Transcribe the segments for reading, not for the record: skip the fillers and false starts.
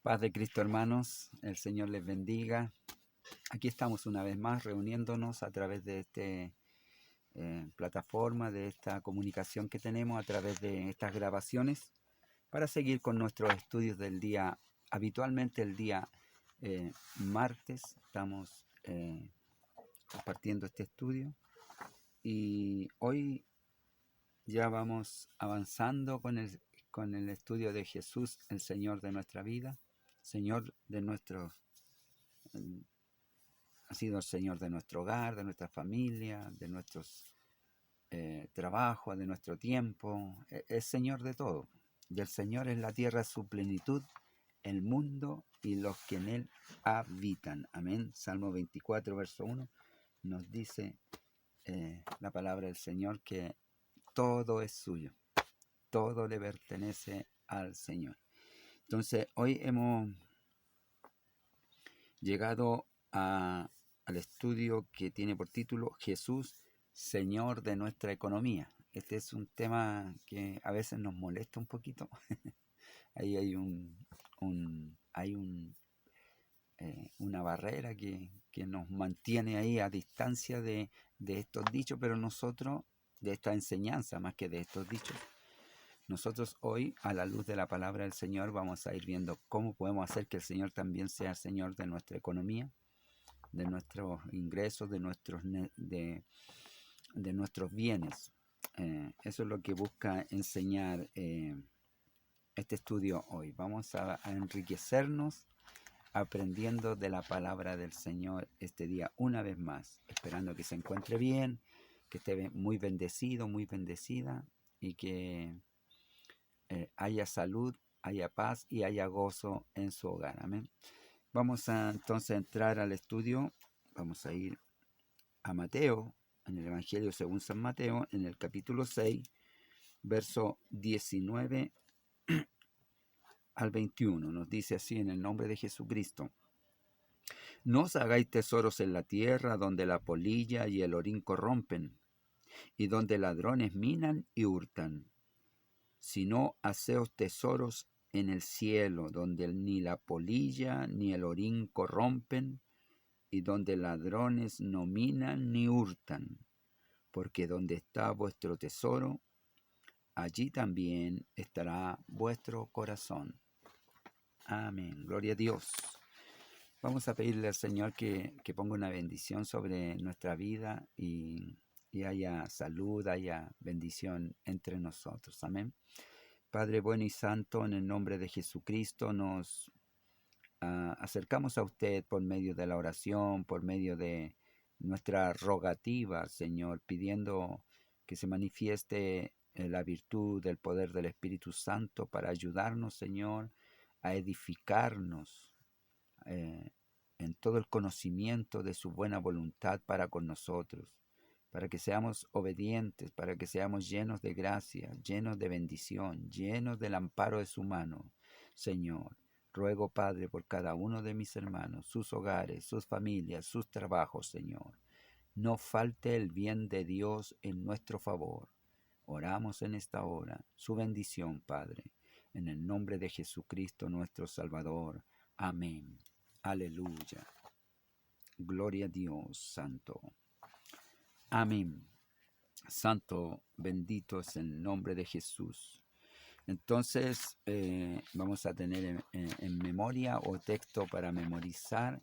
Paz de Cristo, hermanos, el Señor les bendiga. Aquí estamos una vez más reuniéndonos a través de esta plataforma, de esta comunicación que tenemos a través de estas grabaciones para seguir con nuestros estudios del día. Habitualmente el día martes estamos compartiendo este estudio y hoy ya vamos avanzando con el estudio de Jesús, el Señor de nuestra vida, Señor de nuestro, ha sido el Señor de nuestro hogar, de nuestra familia, de nuestros trabajos, de nuestro tiempo. Es Señor de todo. Y el Señor es la tierra, su plenitud, el mundo y los que en él habitan. Amén. Salmo 24, verso 1, nos dice la palabra del Señor que todo es suyo. Todo le pertenece al Señor. Entonces, hoy hemos llegado al estudio que tiene por título Jesús, Señor de nuestra economía. Este es un tema que a veces nos molesta un poquito. Ahí hay una barrera que nos mantiene ahí a distancia de estos dichos, pero nosotros, de esta enseñanza más que de estos dichos, nosotros hoy, a la luz de la palabra del Señor, vamos a ir viendo cómo podemos hacer que el Señor también sea Señor de nuestra economía, de nuestros ingresos, de nuestros bienes. Eso es lo que busca enseñar este estudio hoy. Vamos a enriquecernos aprendiendo de la palabra del Señor este día una vez más, esperando que se encuentre bien, que esté muy bendecido, muy bendecida y que haya salud, haya paz y haya gozo en su hogar. Amén. Vamos a entonces entrar al estudio. Vamos a ir a Mateo, en el Evangelio según San Mateo, en el capítulo 6, verso 19 al 21. Nos dice así en el nombre de Jesucristo: No os hagáis tesoros en la tierra, donde la polilla y el orín corrompen, y donde ladrones minan y hurtan, sino haceos tesoros en el cielo, donde ni la polilla ni el orín corrompen, y donde ladrones no minan ni hurtan, porque donde está vuestro tesoro, allí también estará vuestro corazón. Amén. Gloria a Dios. Vamos a pedirle al Señor que ponga una bendición sobre nuestra vida y haya salud, haya bendición entre nosotros. Amén. Padre bueno y santo, en el nombre de Jesucristo nos acercamos a usted por medio de la oración, por medio de nuestra rogativa, Señor, pidiendo que se manifieste la virtud del poder del Espíritu Santo para ayudarnos, Señor, a edificarnos en todo el conocimiento de su buena voluntad para con nosotros, para que seamos obedientes, para que seamos llenos de gracia, llenos de bendición, llenos del amparo de su mano, Señor. Ruego, Padre, por cada uno de mis hermanos, sus hogares, sus familias, sus trabajos, Señor. No falte el bien de Dios en nuestro favor. Oramos en esta hora su bendición, Padre, en el nombre de Jesucristo nuestro Salvador. Amén. Aleluya. Gloria a Dios, Santo. Amén. Santo, bendito es el nombre de Jesús. Entonces vamos a tener en memoria o texto para memorizar,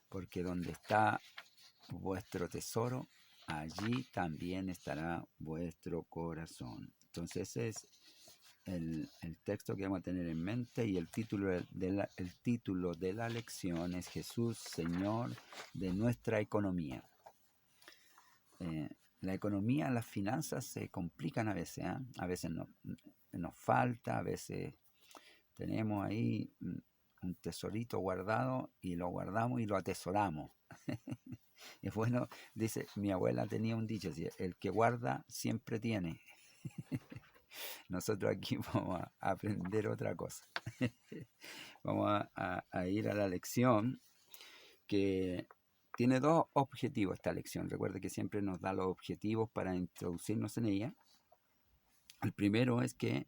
porque donde está vuestro tesoro, allí también estará vuestro corazón. Entonces ese es el texto que vamos a tener en mente, y el título de la lección es Jesús, Señor de nuestra economía. La economía, las finanzas se complican a veces, ¿eh? A veces nos falta, a veces tenemos ahí un tesorito guardado y lo guardamos y lo atesoramos. Es bueno, dice, mi abuela tenía un dicho, el que guarda siempre tiene. Nosotros aquí vamos a aprender otra cosa. Vamos a ir a la lección que tiene dos objetivos esta lección. Recuerde que siempre nos da los objetivos para introducirnos en ella. El primero es que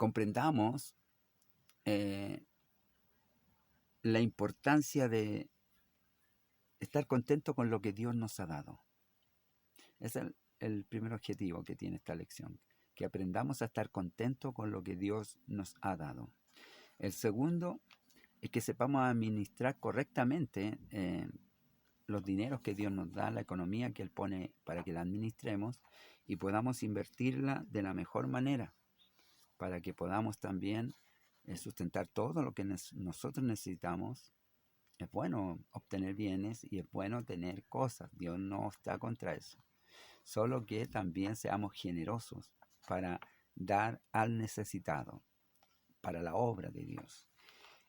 comprendamos la importancia de estar contento con lo que Dios nos ha dado. Es el primer objetivo que tiene esta lección, que aprendamos a estar contentos con lo que Dios nos ha dado. El segundo es que sepamos administrar correctamente los dineros que Dios nos da, la economía que Él pone para que la administremos y podamos invertirla de la mejor manera para que podamos también sustentar todo lo que nosotros necesitamos. Es bueno obtener bienes y es bueno tener cosas. Dios no está contra eso. Solo que también seamos generosos para dar al necesitado, para la obra de Dios.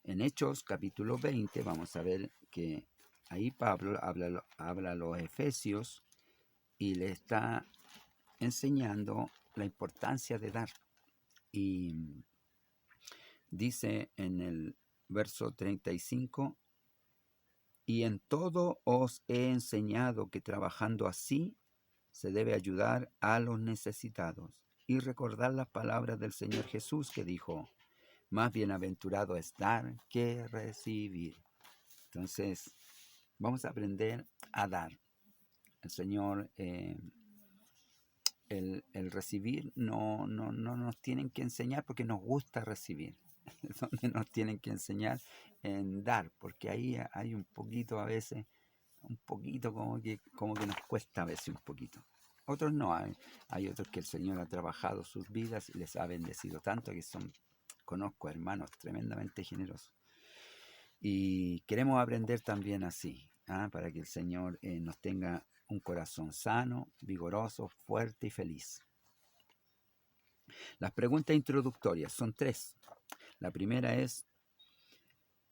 En Hechos capítulo 20 vamos a ver que ahí Pablo habla a los efesios y le está enseñando la importancia de dar. Y dice en el verso 35, y en todo os he enseñado que trabajando así se debe ayudar a los necesitados y recordar las palabras del Señor Jesús que dijo, más bienaventurado es dar que recibir. Entonces, vamos a aprender a dar. El Señor, el recibir no nos tienen que enseñar porque nos gusta recibir. Es donde nos tienen que enseñar en dar, porque ahí hay un poquito a veces, un poquito como que nos cuesta a veces un poquito. Otros no, hay otros que el Señor ha trabajado sus vidas y les ha bendecido tanto que conozco hermanos tremendamente generosos. Y queremos aprender también así, para que el Señor nos tenga un corazón sano, vigoroso, fuerte y feliz. Las preguntas introductorias son 3. La primera es,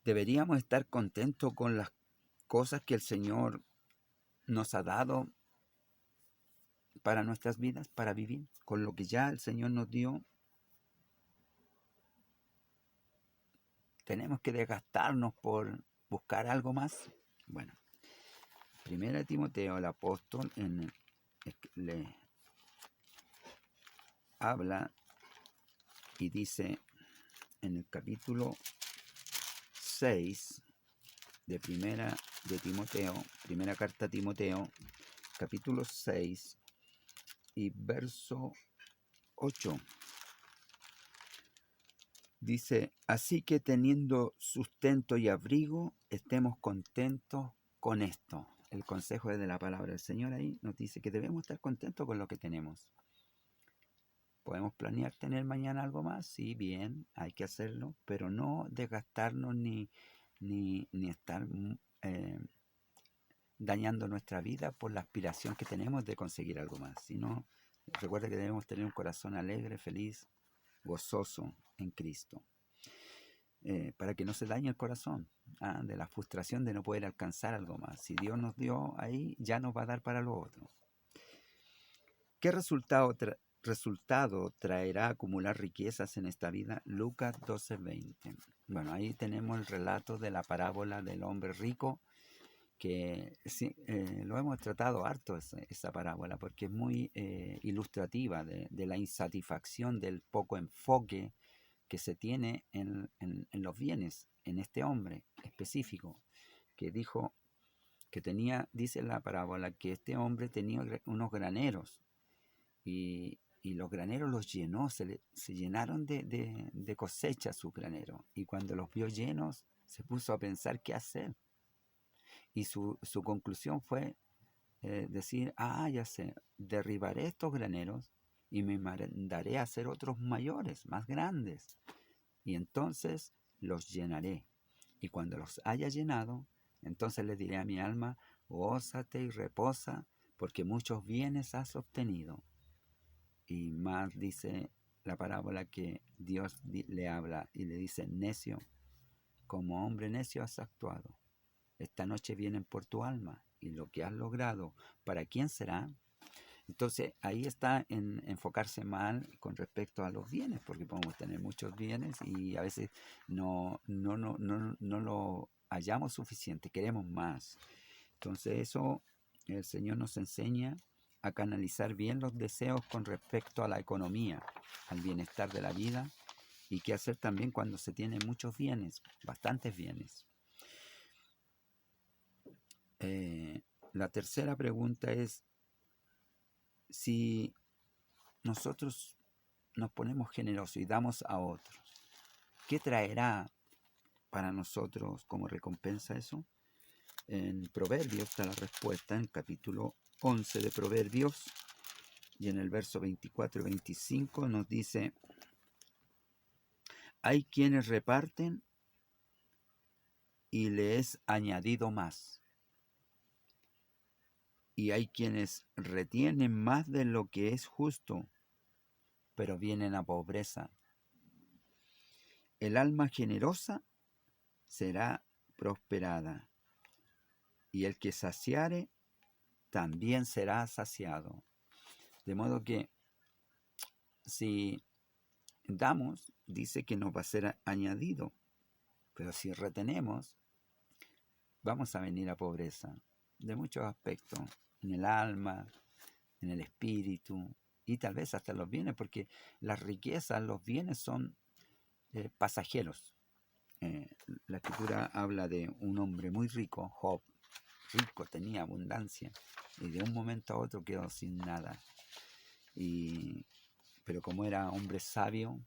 ¿deberíamos estar contentos con las cosas que el Señor nos ha dado para nuestras vidas, para vivir, con lo que ya el Señor nos dio? ¿Tenemos que desgastarnos por buscar algo más? Bueno, 1 Timoteo, el apóstol, le habla y dice en el capítulo 6 de primera carta a Timoteo, capítulo 6 y verso 8. Dice, así que teniendo sustento y abrigo, estemos contentos con esto. El consejo es de la palabra del Señor ahí, nos dice que debemos estar contentos con lo que tenemos. ¿Podemos planear tener mañana algo más? Sí, bien, hay que hacerlo, pero no desgastarnos ni estar dañando nuestra vida por la aspiración que tenemos de conseguir algo más. Sino, recuerda que debemos tener un corazón alegre, feliz, gozoso en Cristo. Para que no se dañe el corazón de la frustración de no poder alcanzar algo más. Si Dios nos dio ahí, ya nos va a dar para lo otro. ¿Qué resultado traerá acumular riquezas en esta vida? Lucas 12:20. Bueno, ahí tenemos el relato de la parábola del hombre rico, que sí, lo hemos tratado harto esa parábola, porque es muy ilustrativa de la insatisfacción, del poco enfoque que se tiene en los bienes, en este hombre específico, que dijo que tenía, dice la parábola, que este hombre tenía unos graneros, y los graneros los llenó, se llenaron de cosecha su granero, y cuando los vio llenos, se puso a pensar qué hacer, y su conclusión fue decir, ya sé, derribaré estos graneros y me mandaré a hacer otros mayores, más grandes, y entonces los llenaré. Y cuando los haya llenado, entonces le diré a mi alma, gózate y reposa, porque muchos bienes has obtenido. Y más dice la parábola que Dios le habla y le dice, necio, como hombre necio has actuado. Esta noche vienen por tu alma, y lo que has logrado, ¿para quién será? Entonces ahí está en enfocarse mal con respecto a los bienes, porque podemos tener muchos bienes y a veces no lo hallamos suficiente, queremos más. Entonces eso el Señor nos enseña a canalizar bien los deseos con respecto a la economía, al bienestar de la vida, y qué hacer también cuando se tienen muchos bienes, bastantes bienes. La tercera pregunta es si nosotros nos ponemos generosos y damos a otros, ¿qué traerá para nosotros como recompensa eso? En Proverbios está la respuesta, en el capítulo 11 de Proverbios, y en el verso 24 y 25 nos dice: hay quienes reparten y le es añadido más, y hay quienes retienen más de lo que es justo, pero vienen a pobreza. El alma generosa será prosperada, y el que saciare también será saciado. De modo que si damos, dice que nos va a ser añadido, pero si retenemos, vamos a venir a pobreza, de muchos aspectos, en el alma, en el espíritu, y tal vez hasta en los bienes, porque las riquezas, los bienes son pasajeros. La escritura habla de un hombre muy rico, Job, rico, tenía abundancia, y de un momento a otro quedó sin nada. Pero como era hombre sabio,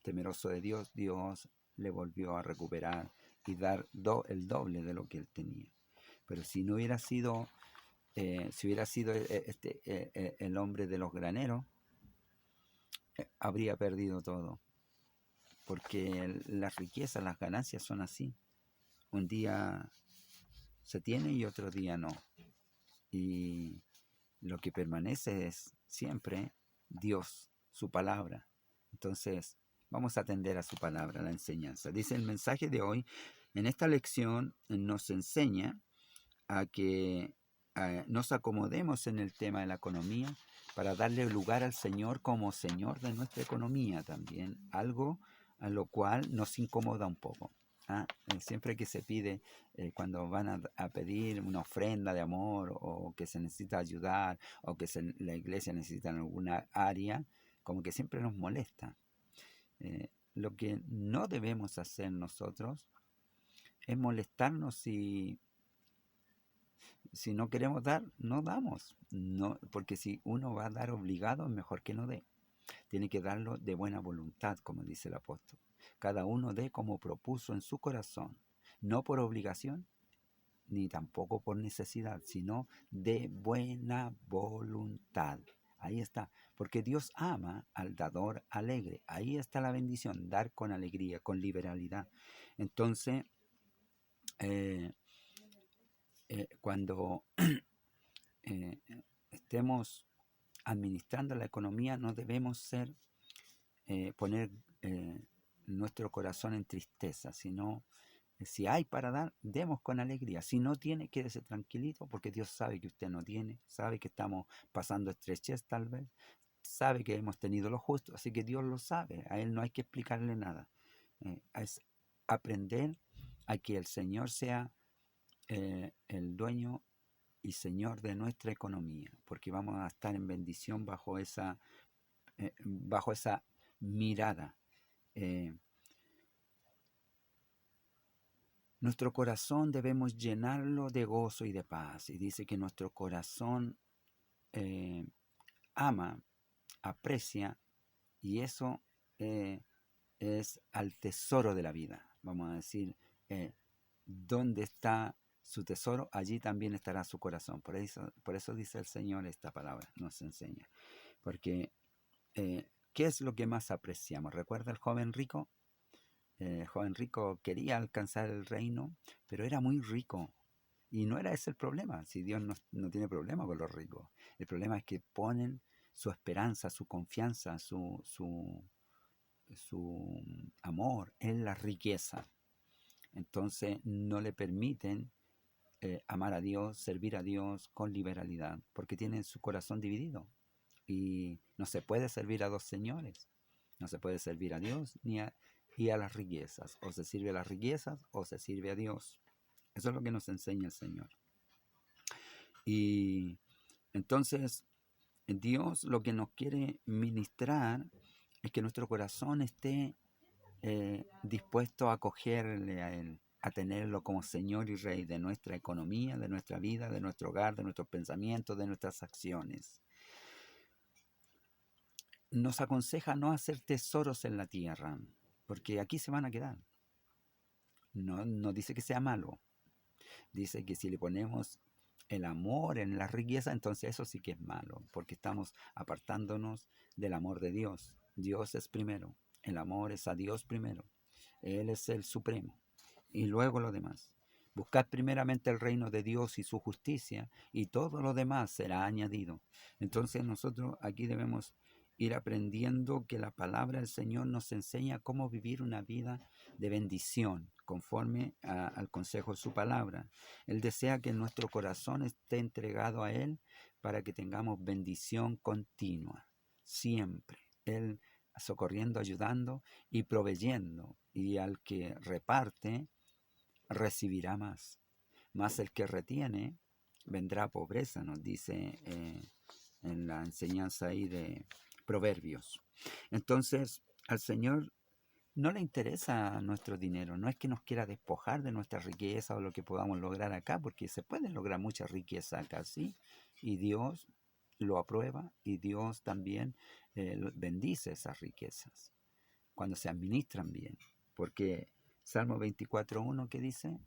temeroso de Dios, Dios le volvió a recuperar y dar el doble de lo que él tenía. Pero si no hubiera sido, si hubiera sido el hombre de los graneros, habría perdido todo. Porque las riquezas, las ganancias son así. Un día se tiene y otro día no. Y lo que permanece es siempre Dios, su palabra. Entonces, vamos a atender a su palabra, a la enseñanza. Dice el mensaje de hoy, en esta lección nos enseña a que nos acomodemos en el tema de la economía para darle lugar al Señor como Señor de nuestra economía también, algo a lo cual nos incomoda un poco. Siempre que se pide, cuando van a pedir una ofrenda de amor o que se necesita ayudar o que la iglesia necesita en alguna área, como que siempre nos molesta. Lo que no debemos hacer nosotros es molestarnos si no queremos dar, no damos. No, porque si uno va a dar obligado, es mejor que no dé. Tiene que darlo de buena voluntad, como dice el apóstol. Cada uno dé como propuso en su corazón, no por obligación, ni tampoco por necesidad, sino de buena voluntad. Ahí está, porque Dios ama al dador alegre. Ahí está la bendición, dar con alegría, con liberalidad. Entonces, cuando estemos administrando la economía, no debemos poner nuestro corazón en tristeza, sino si hay para dar, demos con alegría. Si no tiene, quédese tranquilito, porque Dios sabe que usted no tiene, sabe que estamos pasando estrechez tal vez, sabe que hemos tenido lo justo, así que Dios lo sabe, a Él no hay que explicarle nada. Es aprender a que el Señor sea el dueño y Señor de nuestra economía, porque vamos a estar en bendición bajo esa mirada. Nuestro corazón debemos llenarlo de gozo y de paz. Y dice que nuestro corazón ama, aprecia, y eso es al tesoro de la vida. Vamos a decir, ¿dónde está su tesoro? Allí también estará su corazón. Por eso dice el Señor esta palabra, nos enseña. Porque, ¿qué es lo que más apreciamos? ¿Recuerda el joven rico? El joven rico quería alcanzar el reino, pero era muy rico. Y no era ese el problema. Si Dios no tiene problema con los ricos. El problema es que ponen su esperanza, su confianza, su amor en la riqueza. Entonces no le permiten amar a Dios, servir a Dios con liberalidad, porque tienen su corazón dividido. Y no se puede servir a dos señores. No se puede servir a Dios y a las riquezas. O se sirve a las riquezas o se sirve a Dios. Eso es lo que nos enseña el Señor. Y entonces Dios lo que nos quiere ministrar es que nuestro corazón esté dispuesto a acogerle a Él, a tenerlo como Señor y Rey de nuestra economía, de nuestra vida, de nuestro hogar, de nuestros pensamientos, de nuestras acciones. Nos aconseja no hacer tesoros en la tierra, porque aquí se van a quedar. No dice que sea malo, dice que si le ponemos el amor en la riqueza, entonces eso sí que es malo, porque estamos apartándonos del amor de Dios. Dios es primero, el amor es a Dios primero, Él es el supremo, y luego lo demás. Buscad primeramente el reino de Dios y su justicia, y todo lo demás será añadido. Entonces nosotros aquí debemos ir aprendiendo que la palabra del Señor nos enseña cómo vivir una vida de bendición, conforme al consejo de su palabra. Él desea que nuestro corazón esté entregado a Él para que tengamos bendición continua, siempre. Él socorriendo, ayudando y proveyendo. Y al que reparte, recibirá más. Más el que retiene, vendrá pobreza, nos dice en la enseñanza ahí de Proverbios. Entonces, al Señor no le interesa nuestro dinero, no es que nos quiera despojar de nuestra riqueza o lo que podamos lograr acá, porque se puede lograr mucha riqueza acá, ¿sí? Y Dios lo aprueba y Dios también bendice esas riquezas cuando se administran bien, porque Salmo 24:1 que dice,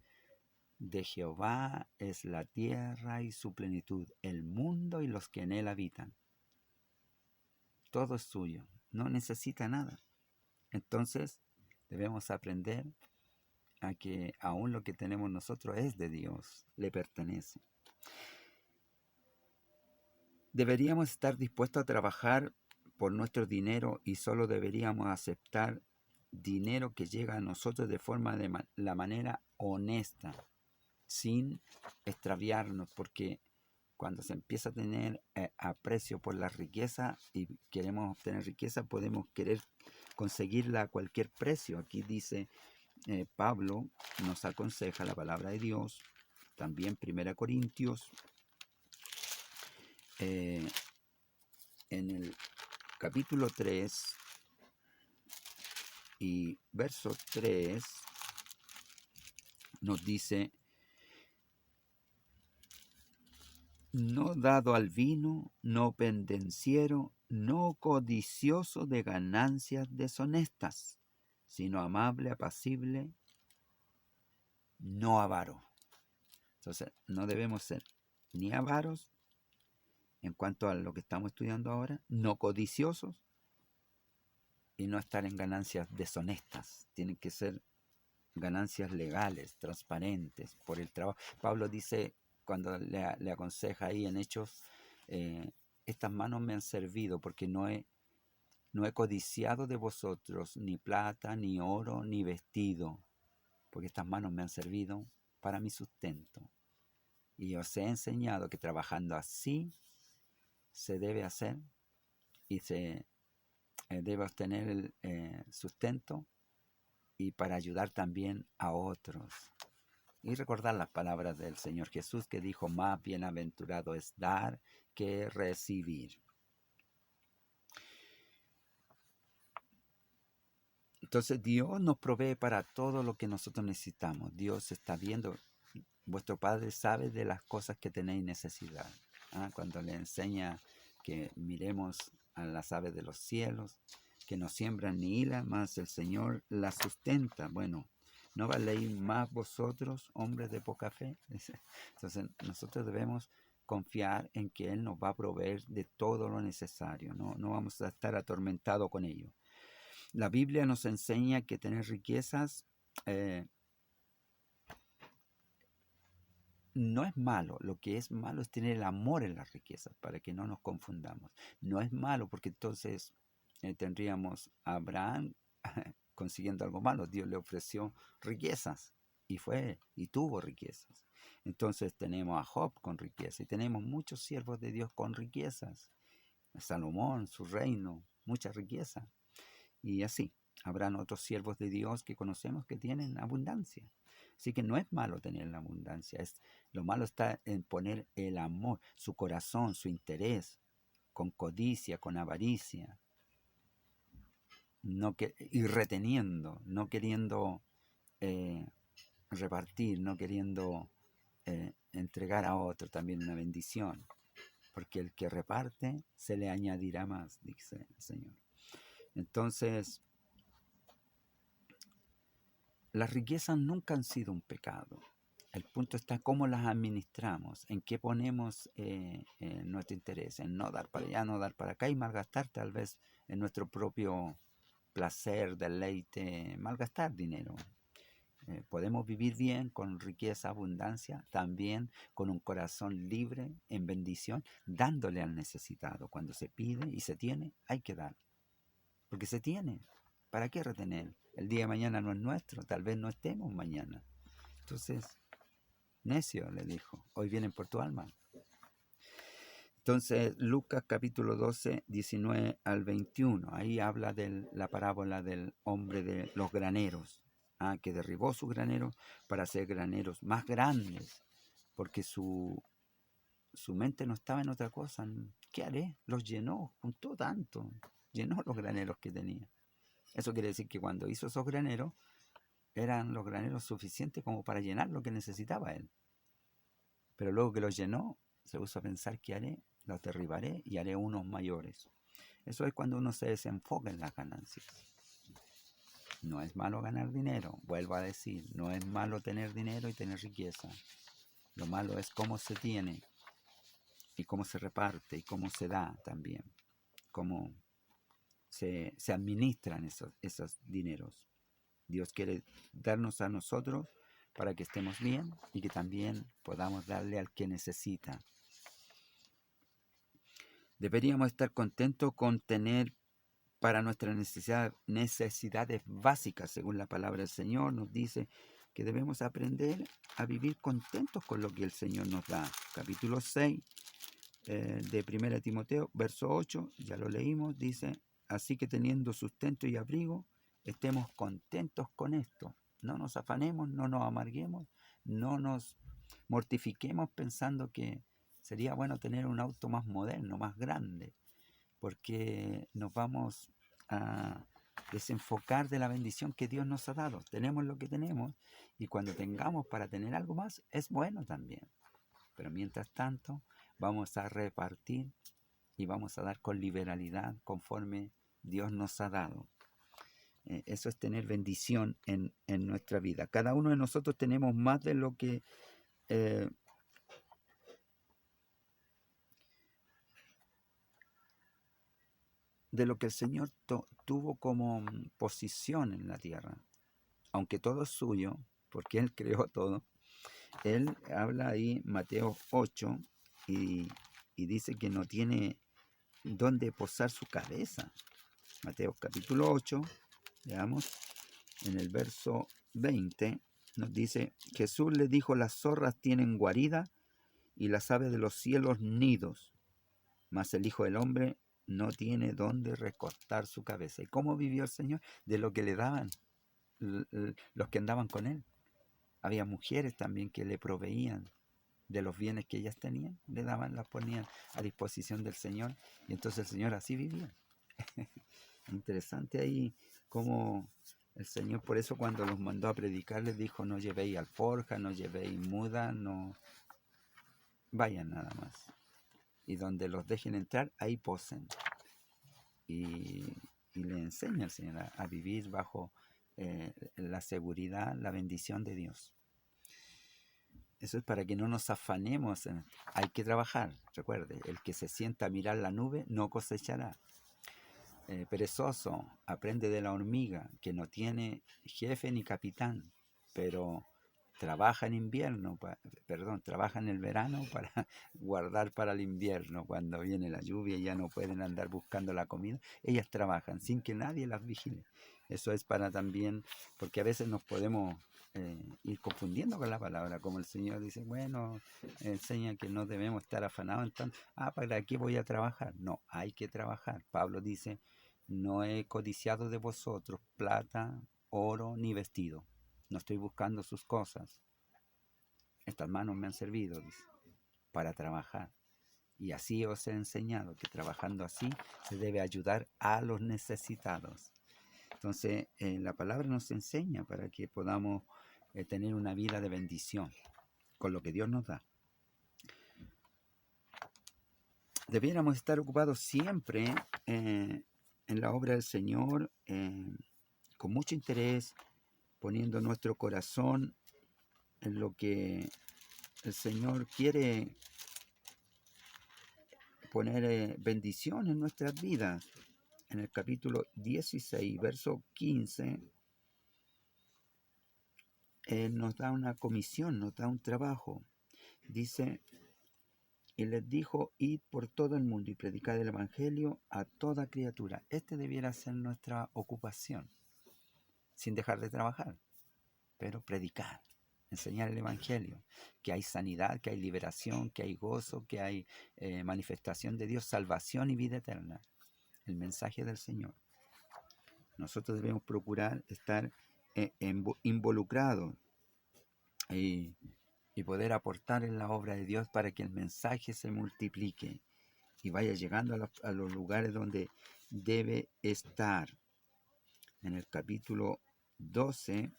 de Jehová es la tierra y su plenitud, el mundo y los que en él habitan. Todo es suyo, no necesita nada. Entonces debemos aprender a que aún lo que tenemos nosotros es de Dios, le pertenece. Deberíamos estar dispuestos a trabajar por nuestro dinero y solo deberíamos aceptar dinero que llega a nosotros de forma de la manera honesta, sin extraviarnos, porque cuando se empieza a tener aprecio por la riqueza y queremos obtener riqueza, podemos querer conseguirla a cualquier precio. Aquí dice Pablo, nos aconseja la palabra de Dios, también 1 Corintios, en el capítulo 3 y verso 3, nos dice, no dado al vino, no pendenciero, no codicioso de ganancias deshonestas, sino amable, apacible, no avaro. Entonces, no debemos ser ni avaros en cuanto a lo que estamos estudiando ahora, no codiciosos y no estar en ganancias deshonestas. Tienen que ser ganancias legales, transparentes, por el trabajo. Pablo dice, cuando le aconseja ahí en Hechos, estas manos me han servido porque no he codiciado de vosotros ni plata, ni oro, ni vestido, porque estas manos me han servido para mi sustento. Y os he enseñado que trabajando así se debe hacer y se debe obtener el sustento y para ayudar también a otros. Y recordar las palabras del Señor Jesús que dijo, más bienaventurado es dar que recibir. Entonces Dios nos provee para todo lo que nosotros necesitamos. Dios está viendo, vuestro Padre sabe de las cosas que tenéis necesidad. Cuando le enseña que miremos a las aves de los cielos, que no siembran ni hilan, más el Señor las sustenta. Bueno, ¿no valéis más vosotros, hombres de poca fe? Entonces nosotros debemos confiar en que Él nos va a proveer de todo lo necesario. No vamos a estar atormentados con ello. La Biblia nos enseña que tener riquezas no es malo. Lo que es malo es tener el amor en las riquezas, para que no nos confundamos. No es malo porque entonces tendríamos a Abraham consiguiendo algo malo. Dios le ofreció riquezas y tuvo riquezas. Entonces tenemos a Job con riqueza y tenemos muchos siervos de Dios con riquezas. Salomón, su reino, mucha riqueza. Y así, habrán otros siervos de Dios que conocemos que tienen abundancia. Así que no es malo tener la abundancia. Lo malo está en poner el amor, su corazón, su interés, con codicia, con avaricia. y reteniendo, no queriendo repartir, no queriendo entregar a otro también una bendición, porque el que reparte se le añadirá más, dice el Señor. Entonces, las riquezas nunca han sido un pecado. El punto está cómo las administramos, en qué ponemos nuestro interés, en no dar para allá, no dar para acá y malgastar tal vez en nuestro propio placer, deleite, malgastar dinero. Podemos vivir bien con riqueza, abundancia, también con un corazón libre en bendición, dándole al necesitado. Cuando se pide y se tiene, hay que dar, porque se tiene. ¿Para qué retener? El día de mañana no es nuestro, tal vez no estemos mañana. Entonces, necio, le dijo, hoy vienen por tu alma. Entonces, Lucas capítulo 12, 19 al 21, ahí habla de la parábola del hombre de los graneros, que derribó sus graneros para hacer graneros más grandes, porque su mente no estaba en otra cosa. ¿Qué haré? Los llenó, juntó tanto, llenó los graneros que tenía. Eso quiere decir que cuando hizo esos graneros, eran los graneros suficientes como para llenar lo que necesitaba él. Pero luego que los llenó, se puso a pensar, ¿qué haré? Los derribaré y haré unos mayores. Eso es cuando uno se desenfoca en las ganancias. No es malo ganar dinero, vuelvo a decir, no es malo tener dinero y tener riqueza. Lo malo es cómo se tiene y cómo se reparte y cómo se da también, cómo se administran esos dineros. Dios quiere darnos a nosotros para que estemos bien y que también podamos darle al que necesita. Deberíamos estar contentos con tener para nuestras necesidades básicas, según la palabra del Señor. Nos dice que debemos aprender a vivir contentos con lo que el Señor nos da. Capítulo 6 de 1 Timoteo, verso 8, ya lo leímos, dice, así que teniendo sustento y abrigo, estemos contentos con esto. No nos afanemos, no nos amarguemos, no nos mortifiquemos pensando que sería bueno tener un auto más moderno, más grande, porque nos vamos a desenfocar de la bendición que Dios nos ha dado. Tenemos lo que tenemos y cuando tengamos para tener algo más, es bueno también. Pero mientras tanto, vamos a repartir y vamos a dar con liberalidad conforme Dios nos ha dado. Eso es tener bendición en nuestra vida. Cada uno de nosotros tenemos más de lo que el Señor tuvo como posición en la tierra. Aunque todo es suyo, porque Él creó todo, Él habla ahí, Mateo 8, y dice que no tiene dónde posar su cabeza. Mateo capítulo 8, veamos, en el verso 20, nos dice, Jesús le dijo, las zorras tienen guarida y las aves de los cielos nidos, mas el Hijo del Hombre no tiene dónde recostar su cabeza. ¿Y cómo vivió el Señor? De lo que le daban los que andaban con Él. Había mujeres también que le proveían de los bienes que ellas tenían, le daban, las ponían a disposición del Señor, y entonces el Señor así vivía. Interesante ahí cómo el Señor, por eso cuando los mandó a predicar, les dijo, no llevéis alforja, no llevéis muda, no vayan nada más. Y donde los dejen entrar, ahí posen. Y le enseña al Señor a vivir bajo la seguridad, la bendición de Dios. Eso es para que no nos afanemos. Hay que trabajar, recuerde, el que se sienta a mirar la nube no cosechará. Perezoso, aprende de la hormiga, que no tiene jefe ni capitán, pero trabaja en invierno, trabaja en el verano para guardar para el invierno. Cuando viene la lluvia y ya no pueden andar buscando la comida, ellas trabajan sin que nadie las vigile. Eso es para también, porque a veces nos podemos ir confundiendo con la palabra, como el Señor dice, bueno, enseña que no debemos estar afanados, entonces, ¿para qué voy a trabajar? No, hay que trabajar. Pablo dice, no he codiciado de vosotros plata, oro, ni vestido. No estoy buscando sus cosas. Estas manos me han servido, dice, para trabajar. Y así os he enseñado que trabajando así se debe ayudar a los necesitados. Entonces, la palabra nos enseña para que podamos tener una vida de bendición con lo que Dios nos da. Debiéramos estar ocupados siempre en la obra del Señor, con mucho interés, poniendo nuestro corazón en lo que el Señor quiere poner bendición en nuestras vidas. En el capítulo 16, verso 15, Él nos da una comisión, nos da un trabajo. Dice, y les dijo, id por todo el mundo y predicad el Evangelio a toda criatura. Este debiera ser nuestra ocupación, sin dejar de trabajar, pero predicar, enseñar el Evangelio, que hay sanidad, que hay liberación, que hay gozo, que hay manifestación de Dios, salvación y vida eterna. El mensaje del Señor. Nosotros debemos procurar estar involucrados y poder aportar en la obra de Dios para que el mensaje se multiplique y vaya llegando a los lugares donde debe estar. En el capítulo 12,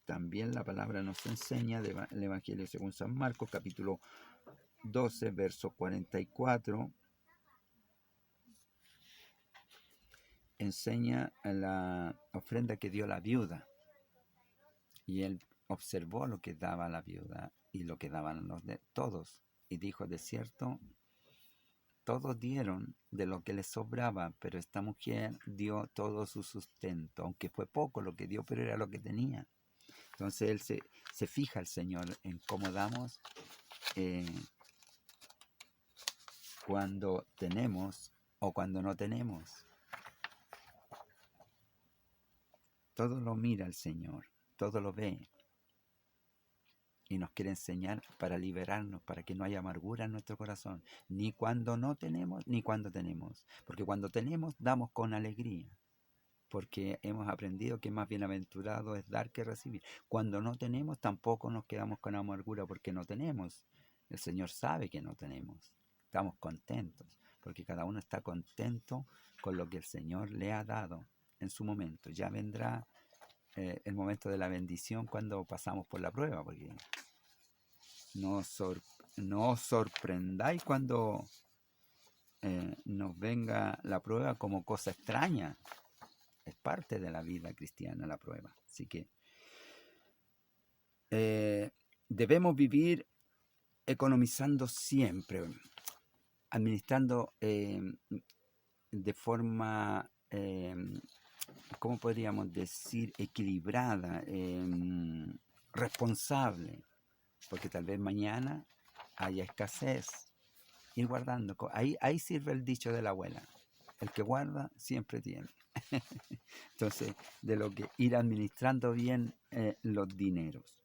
también la palabra nos enseña del Evangelio según San Marcos, capítulo 12, verso 44, enseña la ofrenda que dio la viuda. Y él observó lo que daba la viuda y lo que daban todos. Y dijo, de cierto, todos dieron de lo que les sobraba, pero esta mujer dio todo su sustento, aunque fue poco lo que dio, pero era lo que tenía. Entonces él se fija el Señor en cómo damos cuando tenemos o cuando no tenemos. Todo lo mira el Señor, todo lo ve. Y nos quiere enseñar para liberarnos, para que no haya amargura en nuestro corazón, ni cuando no tenemos, ni cuando tenemos. Porque cuando tenemos, damos con alegría, porque hemos aprendido que más bienaventurado es dar que recibir. Cuando no tenemos, tampoco nos quedamos con amargura porque no tenemos. El Señor sabe que no tenemos. Estamos contentos, porque cada uno está contento con lo que el Señor le ha dado en su momento. Ya vendrá el momento de la bendición cuando pasamos por la prueba, porque no os sorprendáis cuando nos venga la prueba como cosa extraña. Es parte de la vida cristiana la prueba. Así que debemos vivir economizando siempre, administrando de forma, ¿cómo podríamos decir? Equilibrada, responsable, porque tal vez mañana haya escasez. Ir guardando. Ahí sirve el dicho de la abuela. El que guarda siempre tiene. Entonces, de lo que ir administrando bien los dineros.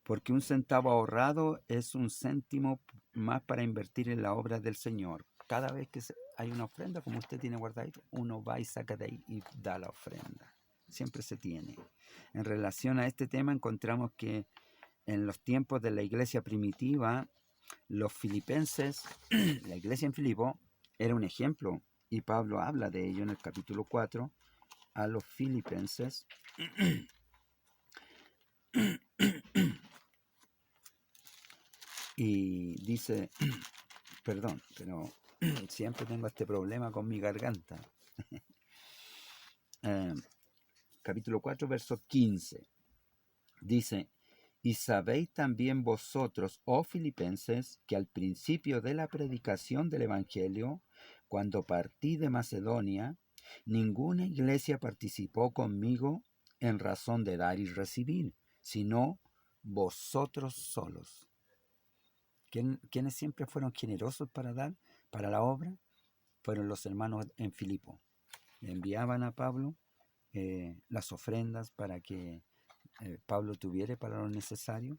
Porque un centavo ahorrado es un céntimo más para invertir en la obra del Señor. Cada vez que hay una ofrenda, como usted tiene guardadito, uno va y saca de ahí y da la ofrenda. Siempre se tiene. En relación a este tema encontramos que en los tiempos de la iglesia primitiva, los filipenses, la iglesia en Filipo, era un ejemplo. Y Pablo habla de ello en el capítulo 4 a los filipenses. Y dice, perdón, pero siempre tengo este problema con mi garganta. Capítulo 4, verso 15. Dice, y sabéis también vosotros, oh filipenses, que al principio de la predicación del Evangelio, cuando partí de Macedonia, ninguna iglesia participó conmigo en razón de dar y recibir, sino vosotros solos. ¿Quiénes siempre fueron generosos para dar, para la obra? Fueron los hermanos en Filipo. Le enviaban a Pablo las ofrendas para que Pablo tuviera para lo necesario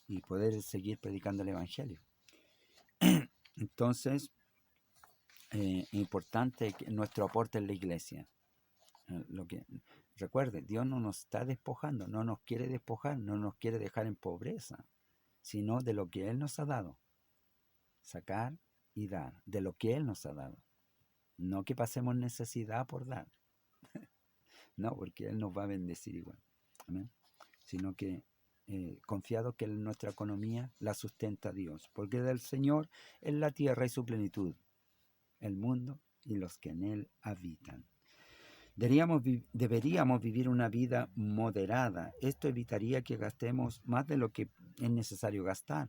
y poder seguir predicando el Evangelio. Entonces, es importante que nuestro aporte en la iglesia. Recuerde, Dios no nos está despojando, no nos quiere despojar, no nos quiere dejar en pobreza, sino de lo que Él nos ha dado. Sacar y dar, de lo que Él nos ha dado. No que pasemos necesidad por dar. No, porque Él nos va a bendecir igual. Amén. Sino que confiado que nuestra economía la sustenta Dios, porque del Señor es la tierra y su plenitud, el mundo y los que en él habitan. Deberíamos vivir una vida moderada. Esto evitaría que gastemos más de lo que es necesario gastar.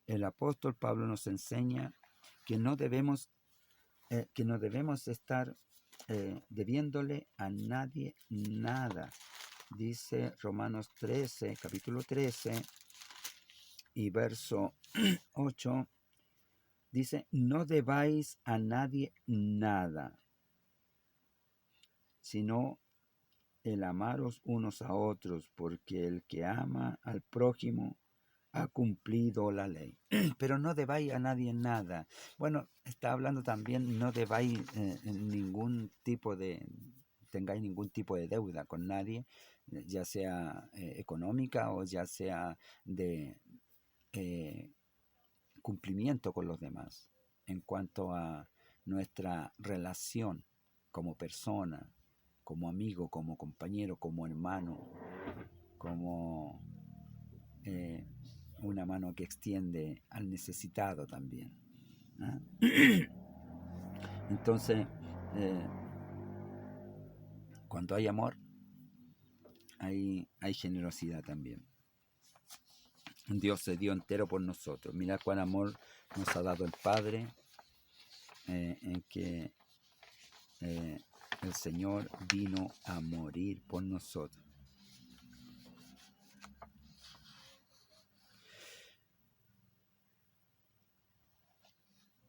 El apóstol Pablo nos enseña que no debemos estar debiéndole a nadie nada. Dice Romanos 13, capítulo 13 y verso 8, dice, no debáis a nadie nada, sino el amaros unos a otros, porque el que ama al prójimo ha cumplido la ley. Pero no debáis a nadie nada. Bueno, está hablando también, no debáis tengáis ningún tipo de deuda con nadie, ya sea económica o ya sea de cumplimiento con los demás, en cuanto a nuestra relación como persona, como amigo, como compañero, como hermano, como una mano que extiende al necesitado también. ¿Ah? Entonces, cuando hay amor, hay generosidad también. Dios se dio entero por nosotros. Mirad cuán amor nos ha dado el Padre, en que el Señor vino a morir por nosotros.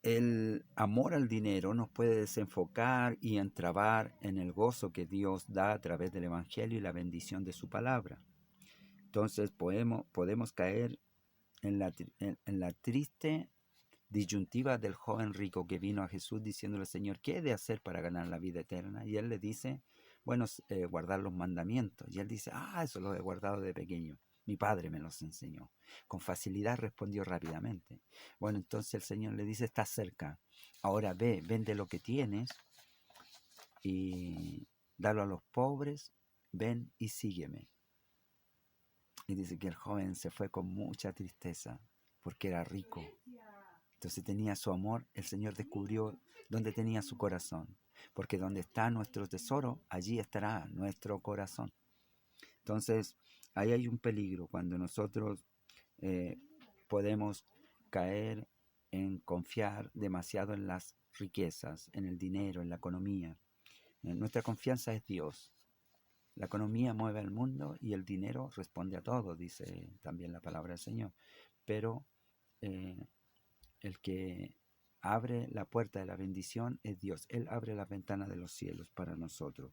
El amor al dinero nos puede desenfocar y entrabar en el gozo que Dios da a través del Evangelio y la bendición de su palabra. Entonces podemos caer en la triste disyuntiva del joven rico que vino a Jesús diciéndole, Señor, ¿qué he de hacer para ganar la vida eterna? Y él le dice, bueno, guardar los mandamientos. Y él dice, eso lo he guardado de pequeño. Mi padre me los enseñó. Con facilidad respondió rápidamente. Bueno, entonces el Señor le dice, estás cerca. Ahora vende lo que tienes y dalo a los pobres, ven y sígueme. Y dice que el joven se fue con mucha tristeza porque era rico. Entonces tenía su amor, el Señor descubrió dónde tenía su corazón. Porque donde está nuestro tesoro, allí estará nuestro corazón. Entonces, ahí hay un peligro cuando nosotros podemos caer en confiar demasiado en las riquezas, en el dinero, en la economía. Nuestra confianza es Dios. La economía mueve al mundo y el dinero responde a todo, dice también la palabra del Señor. Pero el que abre la puerta de la bendición es Dios. Él abre las ventanas de los cielos para nosotros.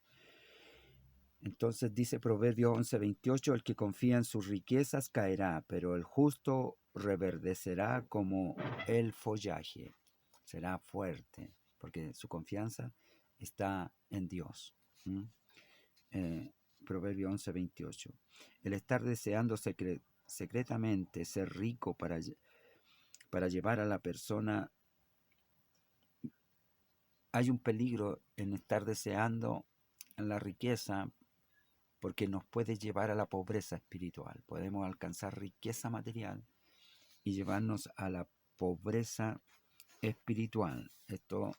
Entonces dice Proverbios 11:28, el que confía en sus riquezas caerá, pero el justo reverdecerá como el follaje. Será fuerte, porque su confianza está en Dios. Proverbio 11:28. El estar deseando secretamente ser rico para llevar a la persona. Hay un peligro en estar deseando la riqueza porque nos puede llevar a la pobreza espiritual. Podemos alcanzar riqueza material y llevarnos a la pobreza espiritual. Esto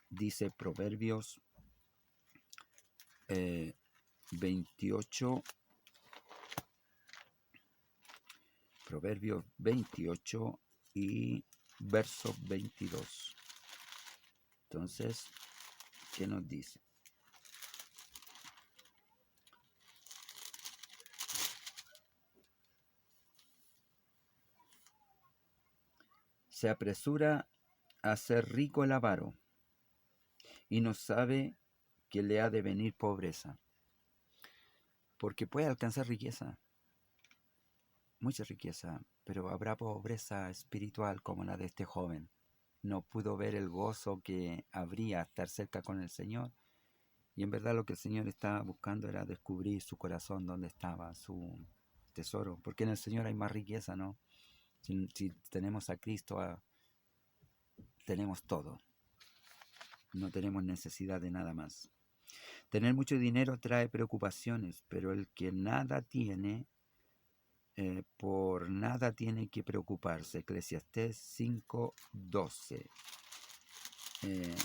dice Proverbios 28. Proverbios 28 y verso 22. Entonces, ¿qué nos dice? Se apresura a ser rico el avaro y no sabe que le ha de venir pobreza, porque puede alcanzar riqueza, mucha riqueza, pero habrá pobreza espiritual como la de este joven. No pudo ver el gozo que habría estar cerca con el Señor, y en verdad lo que el Señor estaba buscando era descubrir su corazón, donde estaba su tesoro, porque en el Señor hay más riqueza, ¿no? Si tenemos a Cristo, tenemos todo. No tenemos necesidad de nada más. Tener mucho dinero trae preocupaciones, pero el que nada tiene, por nada tiene que preocuparse. Eclesiastés 5:12. Eh,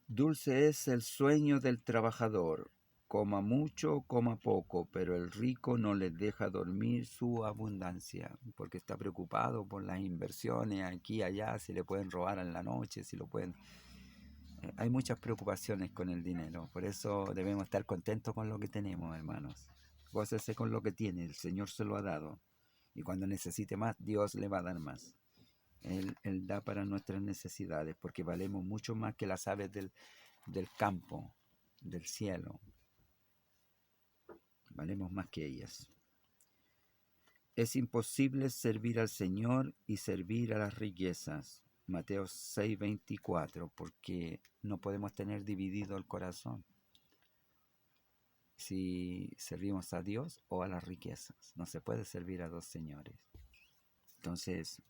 Dulce es el sueño del trabajador, coma mucho, coma poco, pero el rico no le deja dormir su abundancia, porque está preocupado por las inversiones aquí y allá, si le pueden robar en la noche, si lo pueden... hay muchas preocupaciones con el dinero, por eso debemos estar contentos con lo que tenemos, hermanos. Gócese con lo que tiene, el Señor se lo ha dado, y cuando necesite más, Dios le va a dar más. Él da para nuestras necesidades, porque valemos mucho más que las aves del campo, del cielo. Valemos más que ellas. Es imposible servir al Señor y servir a las riquezas. Mateo 6:24, porque no podemos tener dividido el corazón si servimos a Dios o a las riquezas. No se puede servir a dos señores. Entonces,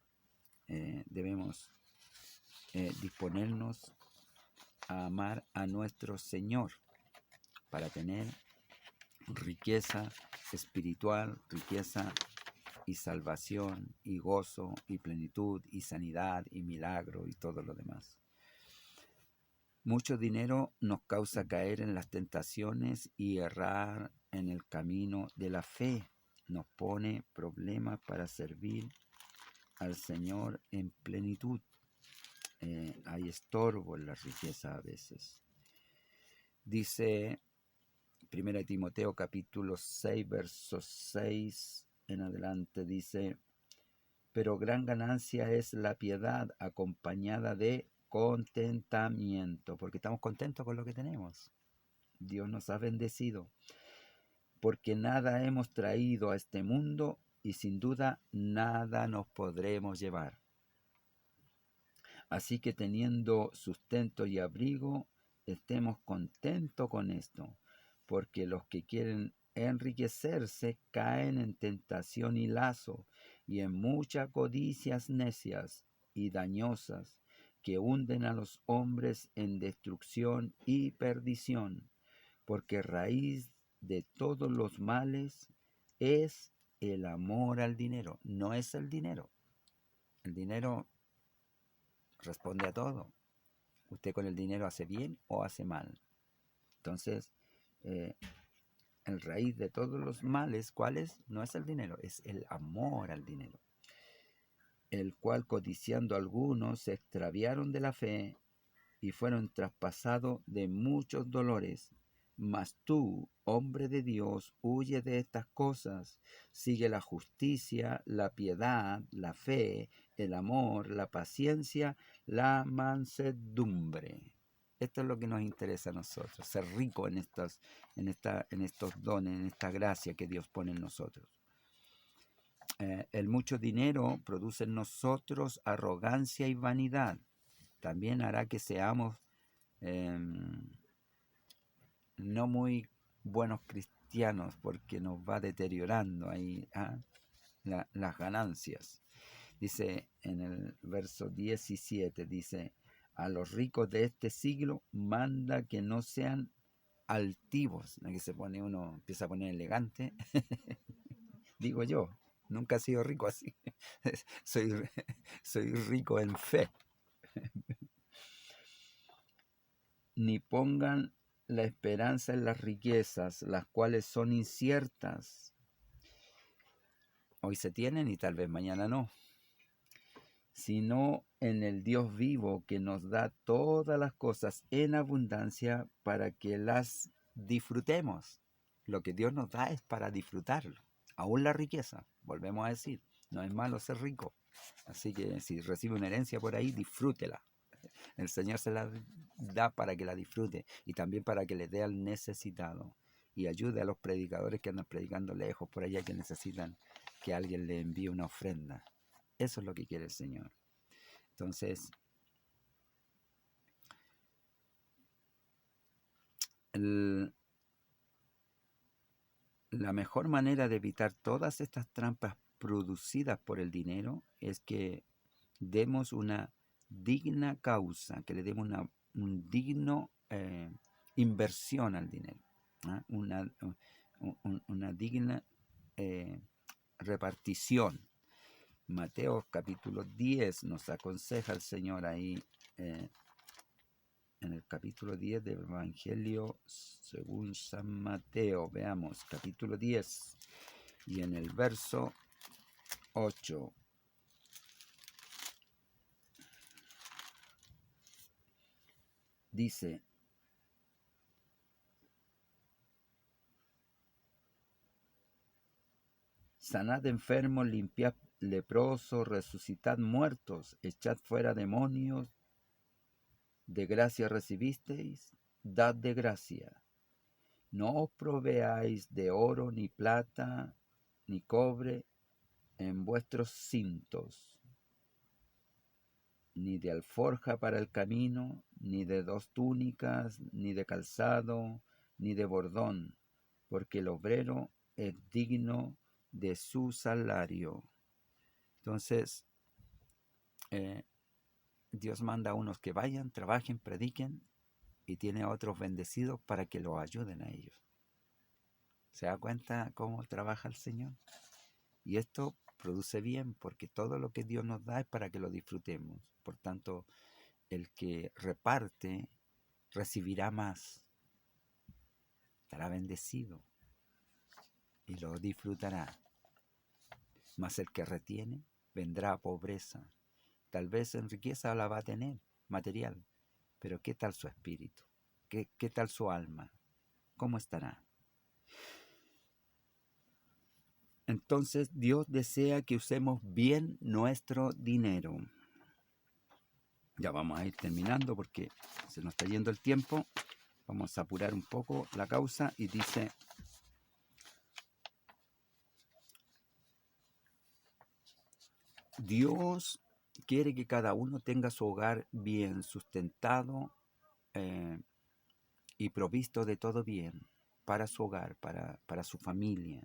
debemos disponernos a amar a nuestro Señor para tener riqueza espiritual, riqueza y salvación y gozo y plenitud y sanidad y milagro y todo lo demás. Mucho dinero nos causa caer en las tentaciones y errar en el camino de la fe. Nos pone problemas para servir al Señor en plenitud. Hay estorbo en la riqueza a veces. Dice 1 Timoteo capítulo 6, versos 6 en adelante, dice: pero gran ganancia es la piedad acompañada de contentamiento, porque estamos contentos con lo que tenemos. Dios nos ha bendecido, porque nada hemos traído a este mundo y sin duda nada nos podremos llevar. Así que teniendo sustento y abrigo, estemos contentos con esto, porque los que quieren enriquecerse caen en tentación y lazo, y en muchas codicias necias y dañosas, que hunden a los hombres en destrucción y perdición, porque raíz de todos los males es el amor al dinero. No es el dinero. El dinero responde a todo. Usted con el dinero hace bien o hace mal. Entonces, el raíz de todos los males, ¿cuál es? No es el dinero, es el amor al dinero, el cual codiciando algunos se extraviaron de la fe y fueron traspasados de muchos dolores. Mas tú, hombre de Dios, huye de estas cosas, sigue la justicia, la piedad, la fe, el amor, la paciencia, la mansedumbre. Esto es lo que nos interesa a nosotros, ser rico en estos dones, en esta gracia que Dios pone en nosotros. El mucho dinero produce en nosotros arrogancia y vanidad. También hará que seamos no muy buenos cristianos, porque nos va deteriorando ahí las ganancias. Dice en el verso 17, dice: a los ricos de este siglo manda que no sean altivos. Aquí se pone uno, empieza a poner elegante. Digo yo, nunca he sido rico así. soy rico en fe. Ni pongan la esperanza en las riquezas, las cuales son inciertas. Hoy se tienen y tal vez mañana no. Sino en el Dios vivo, que nos da todas las cosas en abundancia para que las disfrutemos. Lo que Dios nos da es para disfrutarlo. Aún la riqueza, volvemos a decir, no es malo ser rico. Así que si recibe una herencia por ahí, disfrútela. El Señor se la da para que la disfrute y también para que le dé al necesitado y ayude a los predicadores que andan predicando lejos por allá, que necesitan que alguien le envíe una ofrenda. Eso es lo que quiere el Señor. Entonces, la mejor manera de evitar todas estas trampas producidas por el dinero es que demos una digna causa, que le demos un digno inversión al dinero, ¿ah? Una digna repartición. Mateo capítulo 10 nos aconseja el Señor ahí, en el capítulo 10 del Evangelio según San Mateo. Veamos, capítulo 10 y en el verso 8. Dice: sanad enfermos, limpiad leprosos, resucitad muertos, echad fuera demonios, de gracia recibisteis, dad de gracia. No os proveáis de oro, ni plata, ni cobre en vuestros cintos, ni de alforja para el camino, ni de 2 túnicas, ni de calzado, ni de bordón, porque el obrero es digno de su salario. Entonces, Dios manda a unos que vayan, trabajen, prediquen, y tiene a otros bendecidos para que los ayuden a ellos. ¿Se da cuenta cómo trabaja el Señor? Y esto produce bien, porque todo lo que Dios nos da es para que lo disfrutemos. Por tanto, el que reparte recibirá más, estará bendecido y lo disfrutará. Mas el que retiene vendrá a pobreza. Tal vez en riqueza la va a tener, material, pero ¿qué tal su espíritu? ¿Qué tal su alma? ¿Cómo estará? Entonces Dios desea que usemos bien nuestro dinero. Ya vamos a ir terminando porque se nos está yendo el tiempo. Vamos a apurar un poco la causa y dice: Dios quiere que cada uno tenga su hogar bien sustentado y provisto de todo bien para su hogar, para su familia,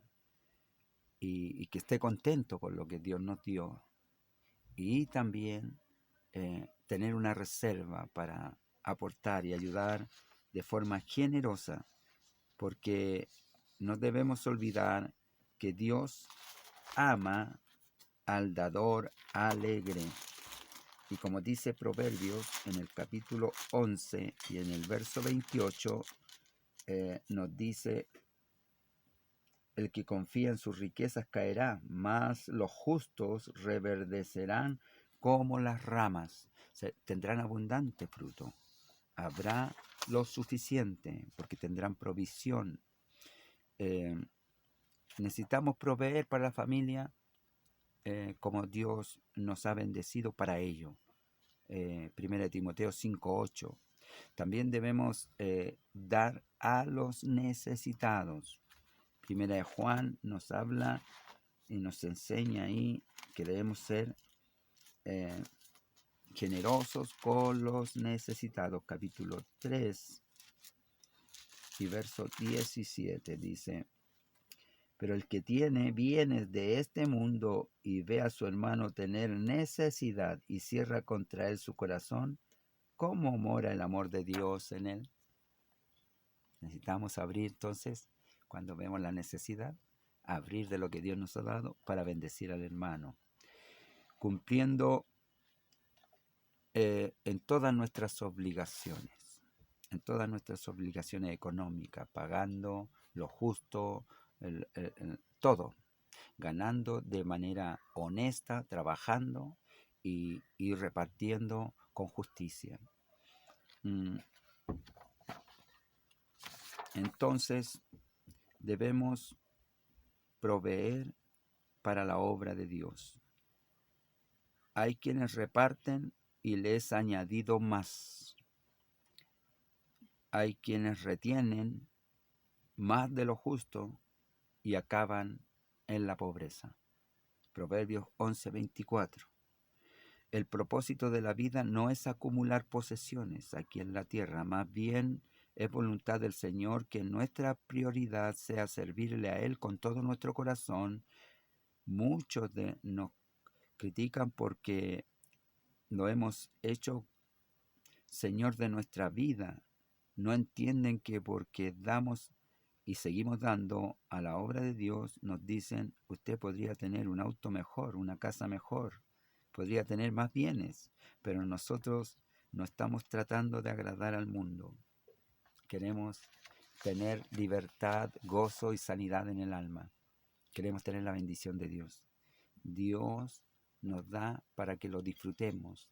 y que esté contento con lo que Dios nos dio. Y también tener una reserva para aportar y ayudar de forma generosa, porque no debemos olvidar que Dios ama al dador alegre. Y como dice Proverbios en el capítulo 11 y en el verso 28, nos dice: el que confía en sus riquezas caerá, mas los justos reverdecerán como las ramas. Tendrán abundante fruto. Habrá lo suficiente, porque tendrán provisión. Necesitamos proveer para la familia como Dios nos ha bendecido para ello. 1 Timoteo 5:8. También debemos dar a los necesitados. Primera de Juan nos habla y nos enseña ahí que debemos ser generosos con los necesitados. Capítulo 3 y verso 17 dice: pero el que tiene bienes de este mundo y ve a su hermano tener necesidad y cierra contra él su corazón, ¿cómo mora el amor de Dios en él? Necesitamos abrir entonces, cuando vemos la necesidad, abrir de lo que Dios nos ha dado para bendecir al hermano, cumpliendo en todas nuestras obligaciones económicas, pagando lo justo, todo, ganando de manera honesta, trabajando y repartiendo con justicia. Entonces debemos proveer para la obra de Dios. Hay quienes reparten y les es añadido más. Hay quienes retienen más de lo justo y acaban en la pobreza. Proverbios 11:24. El propósito de la vida no es acumular posesiones aquí en la tierra, más bien es voluntad del Señor que nuestra prioridad sea servirle a Él con todo nuestro corazón Muchos nos critican porque lo hemos hecho Señor de nuestra vida. No entienden que porque damos y seguimos dando a la obra de Dios, nos dicen, usted podría tener un auto mejor, una casa mejor, podría tener más bienes, pero nosotros no estamos tratando de agradar al mundo. Queremos tener libertad, gozo y sanidad en el alma. Queremos tener la bendición de Dios. Dios nos da para que lo disfrutemos,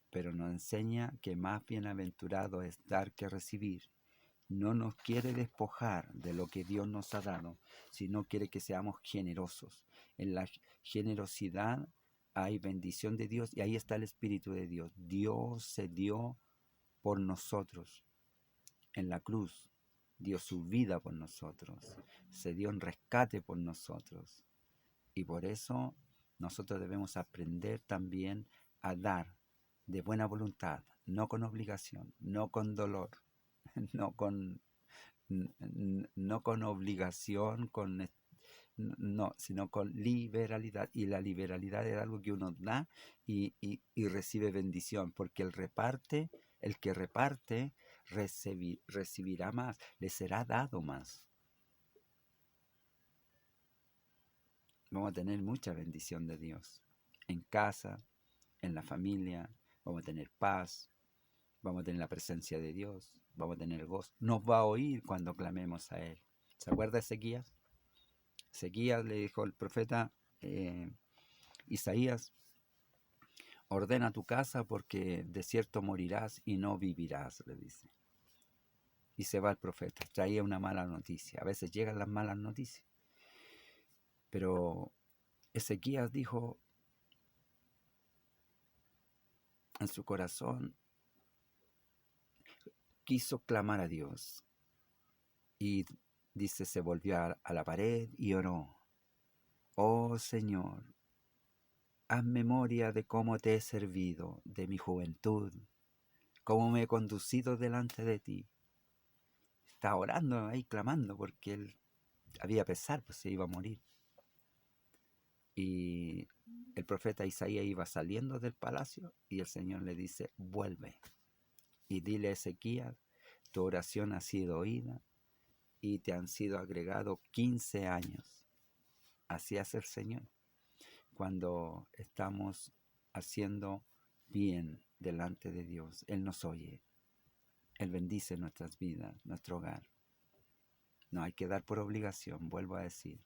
pero nos enseña que más bienaventurado es dar que recibir. No nos quiere despojar de lo que Dios nos ha dado, sino quiere que seamos generosos. En la generosidad hay bendición de Dios y ahí está el Espíritu de Dios. Dios se dio por nosotros en la cruz, dio su vida por nosotros, se dio en rescate por nosotros. Y por eso nosotros debemos aprender también a dar de buena voluntad, no con obligación, no con dolor, no con, no con obligación, no, sino con liberalidad. Y la liberalidad es algo que uno da y recibe bendición, porque el que reparte, recibirá más, le será dado más. Vamos a tener mucha bendición de Dios en casa, en la familia, vamos a tener paz, vamos a tener la presencia de Dios, vamos a tener gozo. Nos va a oír cuando clamemos a Él. ¿Se acuerda de Ezequías? Ezequías le dijo el profeta Isaías, ordena tu casa porque de cierto morirás y no vivirás, le dice. Y se va el profeta, traía una mala noticia. A veces llegan las malas noticias. Pero Ezequías dijo en su corazón, quiso clamar a Dios. Y dice, se volvió a la pared y oró. Oh Señor, haz memoria de cómo te he servido, de mi juventud, cómo me he conducido delante de ti. Estaba orando ahí, clamando, porque él había pesar, pues se iba a morir. Y el profeta Isaías iba saliendo del palacio y el Señor le dice, vuelve y dile a Ezequías, tu oración ha sido oída y te han sido agregados 15 años. Así hace el Señor cuando estamos haciendo bien delante de Dios. Él nos oye, Él bendice nuestras vidas, nuestro hogar. No hay que dar por obligación, vuelvo a decir.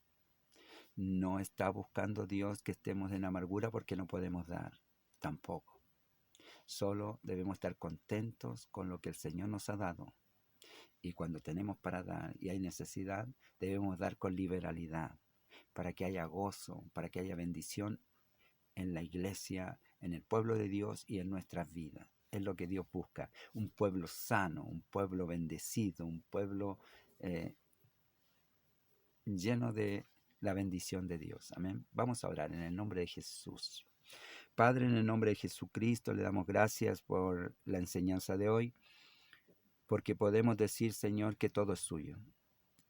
No está buscando Dios que estemos en amargura porque no podemos dar, tampoco. Solo debemos estar contentos con lo que el Señor nos ha dado. Y cuando tenemos para dar y hay necesidad, debemos dar con liberalidad, para que haya gozo, para que haya bendición en la iglesia, en el pueblo de Dios y en nuestras vidas. Es lo que Dios busca, un pueblo sano, un pueblo bendecido, un pueblo lleno de la bendición de Dios. Amén. Vamos a orar en el nombre de Jesús. Padre, en el nombre de Jesucristo, le damos gracias por la enseñanza de hoy, porque podemos decir, Señor, que todo es suyo.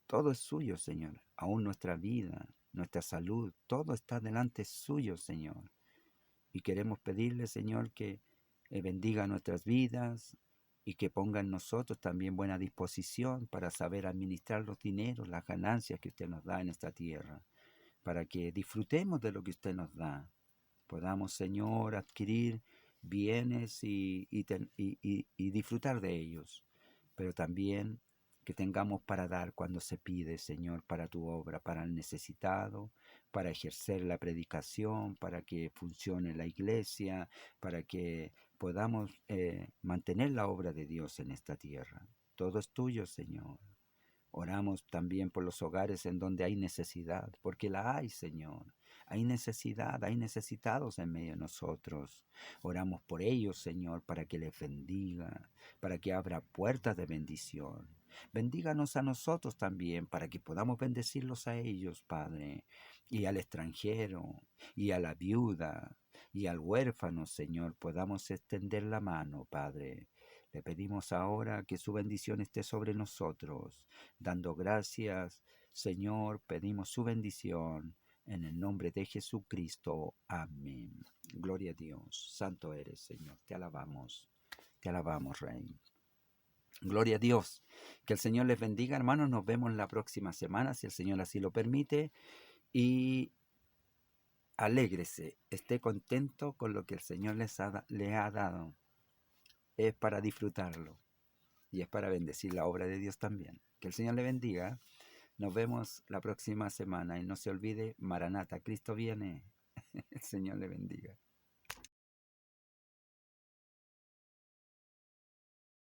Todo es suyo, Señor. Aún nuestra vida, nuestra salud, todo está delante suyo, Señor. Y queremos pedirle, Señor, que bendiga nuestras vidas y que ponga en nosotros también buena disposición para saber administrar los dineros, las ganancias que usted nos da en esta tierra, para que disfrutemos de lo que usted nos da. Podamos, Señor, adquirir bienes y disfrutar de ellos, pero también que tengamos para dar cuando se pide, Señor, para tu obra, para el necesitado, para ejercer la predicación, para que funcione la iglesia, para que podamos mantener la obra de Dios en esta tierra. Todo es tuyo, Señor. Oramos también por los hogares en donde hay necesidad, porque la hay, Señor. Hay necesidad, hay necesitados en medio de nosotros. Oramos por ellos, Señor, para que les bendiga, para que abra puertas de bendición. Bendíganos a nosotros también, para que podamos bendecirlos a ellos, Padre, y al extranjero, y a la viuda, y al huérfano, Señor, podamos extender la mano, Padre. Le pedimos ahora que su bendición esté sobre nosotros, dando gracias, Señor, pedimos su bendición En el nombre de Jesucristo. Amén. Gloria a Dios. Santo eres, Señor. Te alabamos, Rey. Gloria a Dios. Que el Señor les bendiga, hermanos. Nos vemos la próxima semana, si el Señor así lo permite. Y alégrese, esté contento con lo que el Señor le ha dado. Es para disfrutarlo y es para bendecir la obra de Dios también. Que el Señor le bendiga. Nos vemos la próxima semana y no se olvide, Maranata, Cristo viene. El Señor le bendiga.